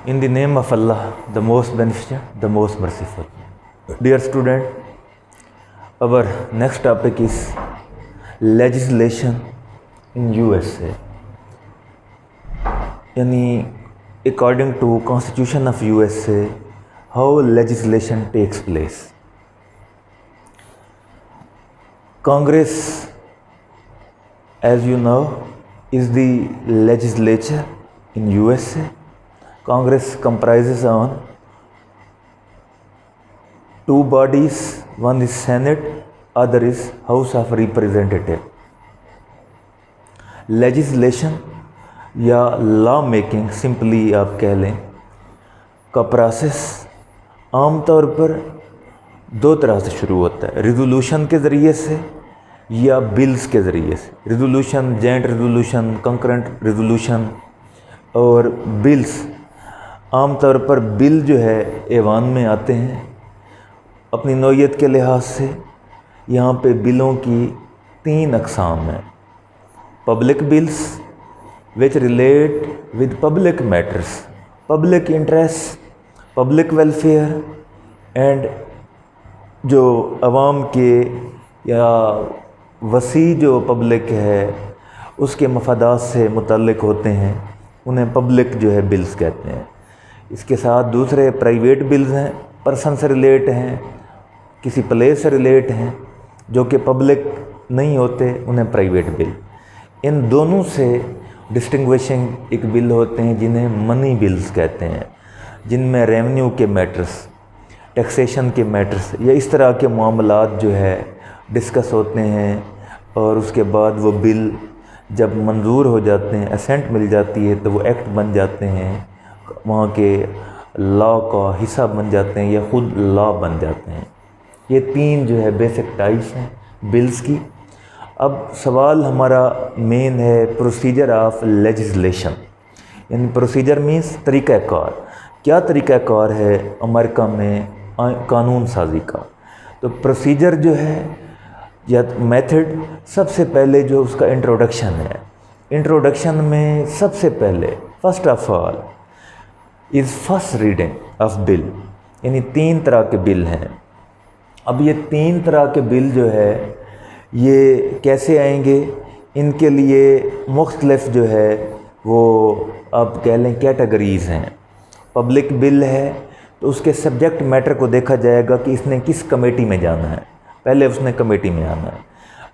In the name of Allah, the most beneficent, the most merciful. Dear student, our next topic is legislation in USA. यानी according to Constitution of USA, how legislation takes place. Congress, as you know, is the legislature in USA. Congress comprises on two bodies, one is Senate, other is House of Representatives. Legislation या law making simply आप कह लें का process आमतौर पर दो तरह से शुरू होता है, रिजोल्यूशन के ज़रिए से या बिल्स के ज़रिए से। Resolution, joint resolution, concurrent resolution और बिल्स। आमतौर पर बिल जो है ऐवान में आते हैं। अपनी नौइयत के लिहाज से यहाँ पे बिलों की तीन अक़साम हैं। Public bills which relate with public matters, public interest, public welfare and जो अवाम के या वसी जो पब्लिक है उसके मफादात से मुतल्लिक़ होते हैं, उन्हें पब्लिक जो है बिल्स कहते हैं। इसके साथ दूसरे प्राइवेट बिल्स हैं, पर्सन से रिलेट हैं, किसी प्लेस से रिलेट हैं, जो कि पब्लिक नहीं होते, उन्हें प्राइवेट बिल। इन दोनों से डिस्टिंग्विशिंग एक बिल होते हैं जिन्हें मनी बिल्स कहते हैं, जिनमें रेवेन्यू के मैटर्स, टैक्सेशन के मैटर्स या इस तरह के मामलात जो है डिस्कस होते हैं और उसके बाद वो बिल जब मंजूर हो जाते हैं, असेंट मिल जाती है, तो वो एक्ट बन जाते हैं, वहाँ के लॉ का हिस्सा बन जाते हैं या ख़ुद लॉ बन जाते हैं। ये तीन जो है बेसिक टाइप्स हैं बिल्स की। अब सवाल हमारा मेन है प्रोसीजर ऑफ लेजिस्लेशन, यानी प्रोसीजर मीन्स तरीक़ाकार। क्या तरीक़ाकार है अमेरिका में कानून साजी का? तो प्रोसीजर जो है या मेथड, सबसे पहले जो उसका इंट्रोडक्शन है। इंट्रोडक्शन में सबसे पहले first of all is first reading of bill, यानी तीन तरह के बिल हैं। अब ये तीन तरह के बिल जो है ये कैसे आएंगे, इनके लिए मुख्तलिफ जो है वो आप कह लें कैटेगरीज़ हैं। पब्लिक बिल है तो उसके सब्जेक्ट मैटर को देखा जाएगा कि इसने किस कमेटी में जाना है, पहले उसने कमेटी में आना है।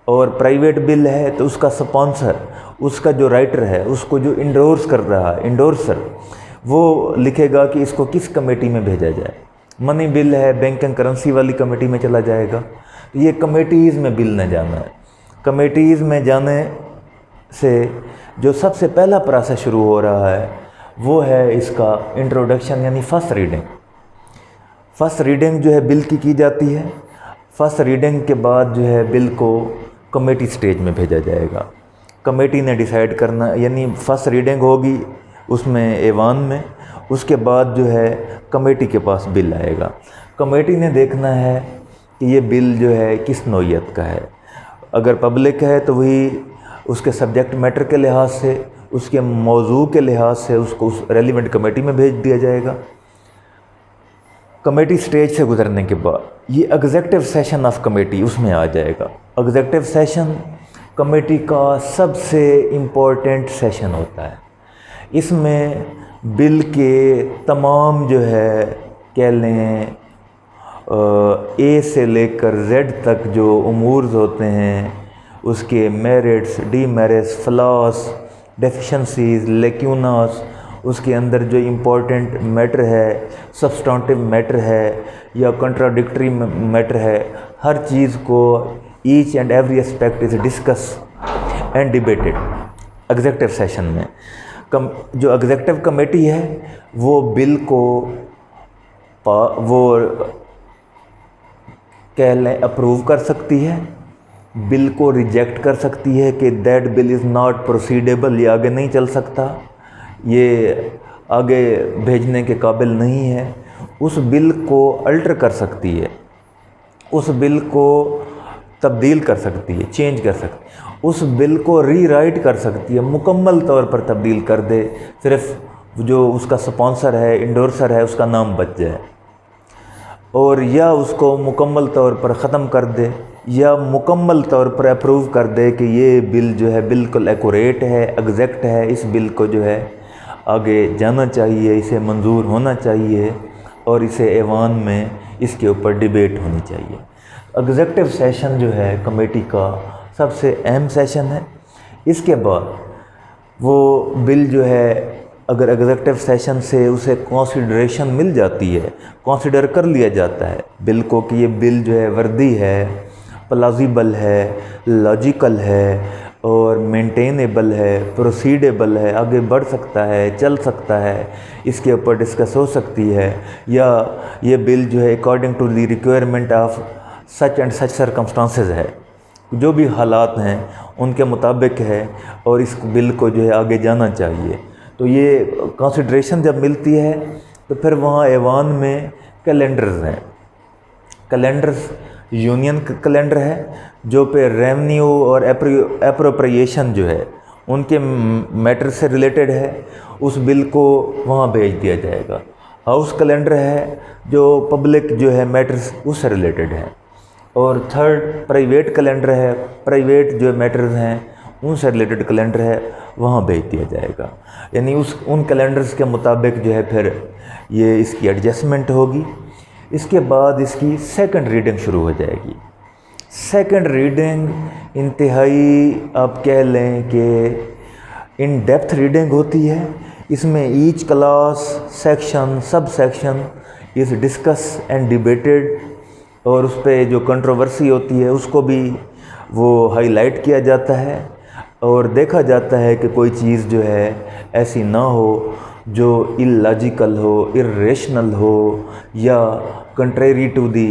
और प्राइवेट बिल है तो उसका स्पॉन्सर, उसका जो राइटर है, उसको जो इंडोर्स कर रहा है, इंडोर्सर, वो लिखेगा कि इसको किस कमेटी में भेजा जाए। मनी बिल है, बैंक एंड करेंसी वाली कमेटी में चला जाएगा। तो ये कमेटीज़ में बिल न जाना है। कमेटीज़ में जाने से जो सबसे पहला प्रोसेस शुरू हो रहा है वो है इसका इंट्रोडक्शन, यानी फ़र्स्ट रीडिंग। फ़र्स्ट रीडिंग जो है बिल की जाती है। फ़र्स्ट रीडिंग के बाद जो है बिल को कमेटी स्टेज में भेजा जाएगा। कमेटी ने डिसाइड करना, यानी फ़र्स्ट रीडिंग होगी उसमें ऐवान में, उसके बाद जो है कमेटी के पास बिल आएगा। कमेटी ने देखना है कि ये बिल जो है किस नौइयत का है। अगर पब्लिक है तो वही उसके सब्जेक्ट मैटर के लिहाज से, उसके मौजू के लिहाज से उसको उस रेलिवेंट कमेटी में भेज दिया जाएगा। कमेटी स्टेज से गुजरने के बाद ये एग्जेक्टिव सेशन ऑफ कमेटी उसमें आ जाएगा। एग्जेक्टिव सेशन कमेटी का सबसे इम्पोर्टेंट सेशन होता है। इसमें बिल के तमाम जो है कह लें ए से लेकर जेड तक जो उमूर होते हैं, उसके मेरिट्स, डीमेरिट्स, फ्लॉस, डेफिशिएंसीज, लेक्यूनास, उसके अंदर जो इम्पोर्टेंट मैटर है, सब्सटेंटिव मैटर है या कॉन्ट्राडिक्टरी मैटर है, हर चीज़ को each and every aspect is discuss and debated executive session में। जो एग्जेक्टिव कमेटी है वो बिल को वो कह लें अप्रूव कर सकती है, बिल को रिजेक्ट कर सकती है कि दैट बिल इज़ नॉट प्रोसीडेबल, ये आगे नहीं चल सकता, ये आगे भेजने के काबिल नहीं है। उस बिल को अल्टर कर सकती है, उस बिल को तब्दील कर सकती है, चेंज कर सकती है, उस बिल को रीराइट कर सकती है, मुकम्मल तौर पर तब्दील कर दे, सिर्फ जो उसका स्पॉन्सर है, इंडोर्सर है, उसका नाम बच जाए, और या उसको मुकम्मल तौर पर ख़त्म कर दे या मुकम्मल तौर पर अप्रूव कर दे कि ये बिल जो है बिल्कुल एक्यूरेट है, एग्जैक्ट है, इस बिल को जो है आगे जाना चाहिए, इसे मंजूर होना चाहिए और इसे ऐवान में इसके ऊपर डिबेट होनी चाहिए। एग्जेक्टिव सेशन जो है कमेटी का सबसे अहम सेशन है। इसके बाद वो बिल जो है अगर एग्जेक्टिव सेशन से उसे कंसिडरेशन मिल जाती है, कंसिडर कर लिया जाता है बिल को कि ये बिल जो है वर्दी है, प्लाजिबल है, लॉजिकल है और मेंटेनेबल है, प्रोसीडेबल है, आगे बढ़ सकता है, चल सकता है, इसके ऊपर डिस्कस हो सकती है, या ये बिल जो है according to the requirement of such and such circumstances है, जो भी हालात हैं उनके मुताबिक है और इस बिल को जो है आगे जाना चाहिए। तो ये कंसिडरेशन जब मिलती है तो फिर वहाँ ऐवान में कैलेंडर्स हैं। कैलेंडर्स यूनियन कैलेंडर है जो पे रेवेन्यू और एप्रोप्रिएशन जो है उनके मैटर से रिलेटेड है, उस बिल को वहाँ भेज दिया जाएगा। हाउस कैलेंडर है जो पब्लिक जो है मैटर्स उससे रिलेटेड है, और थर्ड प्राइवेट कैलेंडर है, प्राइवेट जो मैटर्स हैं उनसे रिलेटेड कैलेंडर है, वहाँ भेज दिया जाएगा। यानी उन कैलेंडर्स के मुताबिक जो है फिर ये इसकी एडजस्टमेंट होगी। इसके बाद इसकी सेकंड रीडिंग शुरू हो जाएगी। सेकंड रीडिंग इंतहाई आप कह लें कि इन डेप्थ रीडिंग होती है। इसमें each class, section, sub section is discuss and debated, और उस पर जो कंट्रोवर्सी होती है उसको भी वो हाईलाइट किया जाता है और देखा जाता है कि कोई चीज़ जो है ऐसी ना हो जो इलॉजिकल हो, इर्रेशनल हो या contrary to the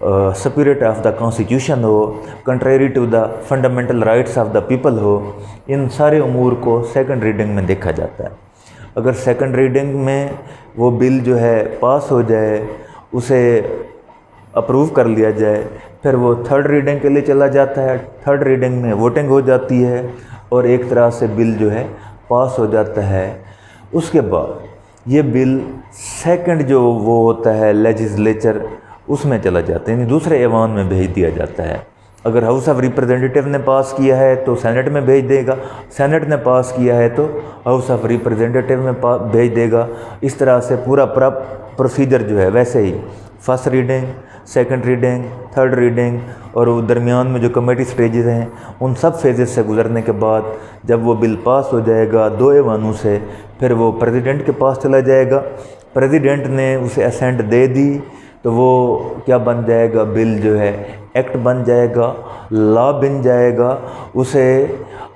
spirit of the constitution हो, contrary to the fundamental rights of the people हो। इन सारे अमूर को सेकंड रीडिंग में देखा जाता है। अगर सेकंड रीडिंग में वो बिल जो है पास हो जाए, उसे अप्रूव कर लिया जाए, फिर वो थर्ड रीडिंग के लिए चला जाता है। थर्ड रीडिंग में वोटिंग हो जाती है और एक तरह से बिल जो है पास हो जाता है। उसके बाद ये बिल सेकंड जो वो होता है लेजिस्लेचर, उसमें चला जाता है, यानी दूसरे ऐवान में भेज दिया जाता है। अगर हाउस ऑफ रिप्रेजेंटेटिव ने पास किया है तो सेनेट में भेज देगा, सेनेट ने पास किया है तो हाउस ऑफ रिप्रेजेंटेटिव में भेज देगा। इस तरह से पूरा प्रोसीजर जो है वैसे ही first reading, second reading, third reading और वो दरमियान में जो कमेटी स्टेजेस हैं उन सब फेजेस से गुजरने के बाद जब वो बिल पास हो जाएगा दो ऐवानों से, फिर वो प्रेसिडेंट के पास चला जाएगा। प्रेसिडेंट ने उसे असेंट दे दी तो वो क्या बन जाएगा, बिल जो है एक्ट बन जाएगा, लॉ बन जाएगा, उसे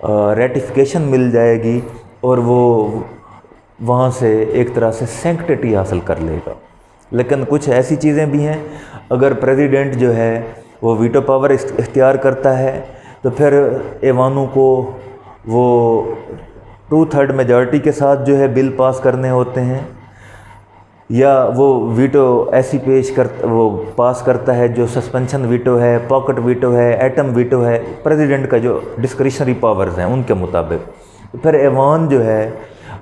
रेटिफिकेशन मिल जाएगी और वो वहाँ से एक तरह से सैंक्टिटी हासिल कर लेगा। लेकिन कुछ ऐसी चीज़ें भी हैं, अगर प्रेसिडेंट जो है वो वीटो पावर इख्तियार करता है तो फिर ऐवानों को वो 2/3 मेजॉरिटी के साथ जो है बिल पास करने होते हैं, या वो वीटो ऐसी वो पास करता है जो सस्पेंशन वीटो है, पॉकेट वीटो है, एटम वीटो है, प्रेसिडेंट का जो डिस्क्रिशनरी पावर्स हैं उनके मुताबिक। फिर ऐवान जो है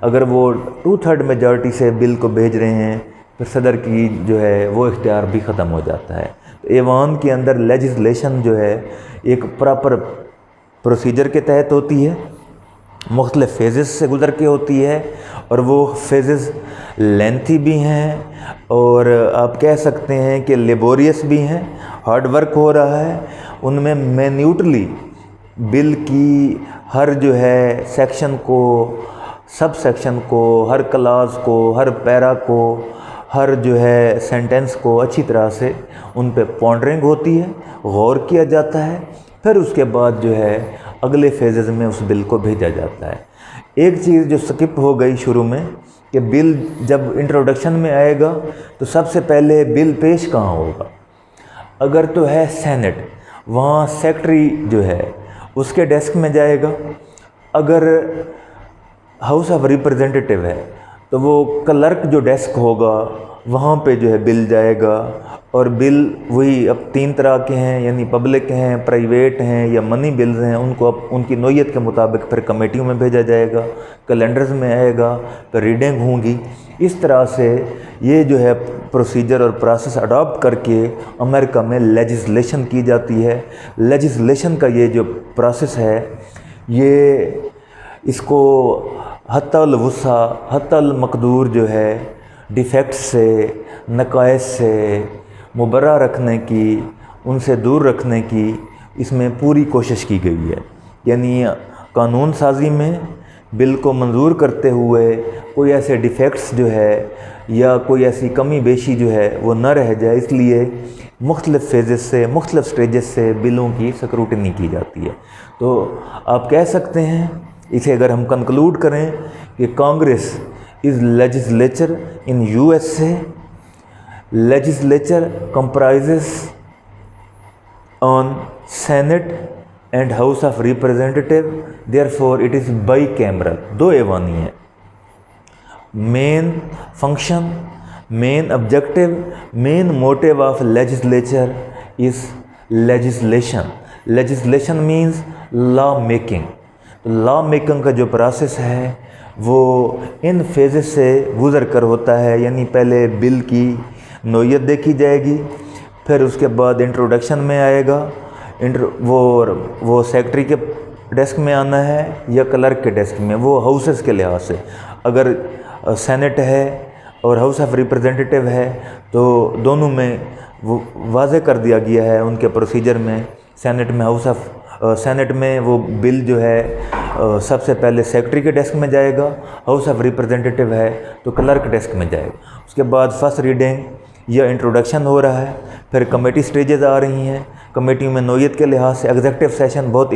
अगर वो 2/3 मेजॉरिटी से बिल को भेज रहे हैं, फिर सदर की जो है वो इख्तियार भी ख़त्म हो जाता है। तो ऐवान के अंदर लेजिस्लेशन जो है एक प्रॉपर प्रोसीजर के तहत होती है, मुख्तलिफ़ फेजेस से गुज़र के होती है, और वो फेजेस लेंथी भी हैं और आप कह सकते हैं कि लेबोरियस भी हैं, हार्ड वर्क हो रहा है। उनमें मैन्यूटली बिल की हर जो है सेक्शन को, सब सेक्शन को, हर क्लास को, हर पैरा को, हर जो है सेंटेंस को अच्छी तरह से उन पे पॉन्डरिंग होती है, गौर किया जाता है। फिर उसके बाद जो है अगले फेजेस में उस बिल को भेजा जाता है। एक चीज़ जो स्किप हो गई शुरू में कि बिल जब इंट्रोडक्शन में आएगा तो सबसे पहले बिल पेश कहाँ होगा। अगर तो है सेनेट, वहाँ सेक्रेटरी जो है उसके डेस्क में जाएगा। अगर हाउस ऑफ रिप्रेजेंटेटिव है तो वो क्लर्क जो डेस्क होगा वहाँ पे जो है बिल जाएगा, और बिल वही अब 3 तरह के हैं, यानी पब्लिक हैं, प्राइवेट हैं या मनी बिल्स हैं। उनको अब उनकी नौयत के मुताबिक फिर कमेटियों में भेजा जाएगा, कैलेंडर्स में आएगा, फिर रीडिंग होंगी। इस तरह से ये जो है प्रोसीजर और प्रोसेस अडॉप्ट करके अमेरिका में लेजिस्लेशन की जाती है। लेजिस्लेशन का ये जो प्रोसेस है, ये इसको हत्तल वुसा हत्तल मकदूर जो है डिफेक्ट से, नकाइस से मुबर्रा रखने की, उनसे दूर रखने की इसमें पूरी कोशिश की गई है। यानी कानून साजी में बिल को मंजूर करते हुए कोई ऐसे डिफेक्ट्स जो है या कोई ऐसी कमी बेशी जो है वो न रह जाए, इसलिए मुख्तलिफ़ फेजेस से, मुख्तलिफ़ स्टेजेस से बिलों की स्क्रूटनी की जाती है। तो आप कह सकते हैं, इसे अगर हम कंक्लूड करें कि Congress is legislature in USA। Legislature comprises on Senate and House of Representative, therefore it is bicameral, 2 ऐवानी है। Main function, main objective, main motive of legislature is legislation. Legislation means law making. Law making का जो process है वो in phases से गुज़र कर होता है। यानी पहले बिल की नौयत देखी जाएगी, फिर उसके बाद इंट्रोडक्शन में आएगा, वो सेक्रेटरी के डेस्क में आना है या क्लर्क के डेस्क में, वो हाउसेस के लिहाज से। अगर सेनेट है और हाउस ऑफ रिप्रेजेंटेटिव है तो दोनों में वो वाज़े कर दिया गया है उनके प्रोसीजर में। सेनेट में वो बिल जो है सबसे पहले सेक्रेटरी के डेस्क में जाएगा, हाउस ऑफ रिप्रेजेंटेटिव है तो क्लर्क डेस्क में जाएगा। उसके बाद फर्स्ट रीडिंग या इंट्रोडक्शन हो रहा है, फिर कमेटी स्टेजेस आ रही हैं। कमेटी में नौयत के लिहाज से एग्जीक्यूटिव सेशन बहुत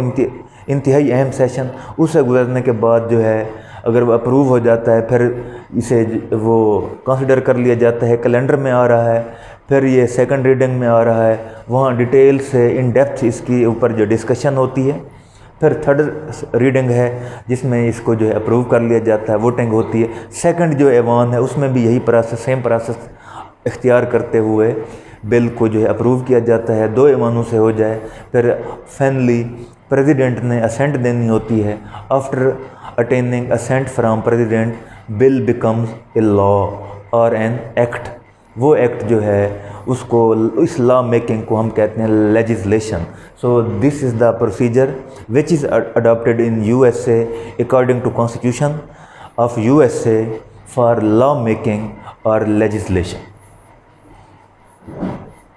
इंतहाई अहम सेशन, उससे गुजरने के बाद जो है अगर वो अप्रूव हो जाता है फिर इसे वो कंसिडर कर लिया जाता है, कैलेंडर में आ रहा है, फिर ये सेकंड रीडिंग में आ रहा है, वहाँ डिटेल से इन डेप्थ इसके ऊपर जो डिस्कशन होती है। फिर थर्ड रीडिंग है जिसमें इसको जो है अप्रूव कर लिया जाता है, वोटिंग होती है। सेकंड जो ऐवान है उसमें भी यही प्रोसेस, सेम प्रोसेस इख्तियार करते हुए बिल को जो है अप्रूव किया जाता है। 2 ऐवानों से हो जाए फिर फाइनली प्रेसिडेंट ने असेंट देनी होती है। After attaining assent from president, bill becomes a law और एन एक्ट। वो एक्ट जो है उसको, इस लॉ मेकिंग को हम कहते हैं legislation. So this is the procedure which is adopted in USA according to constitution of USA for law making और लेजिस्लेशन।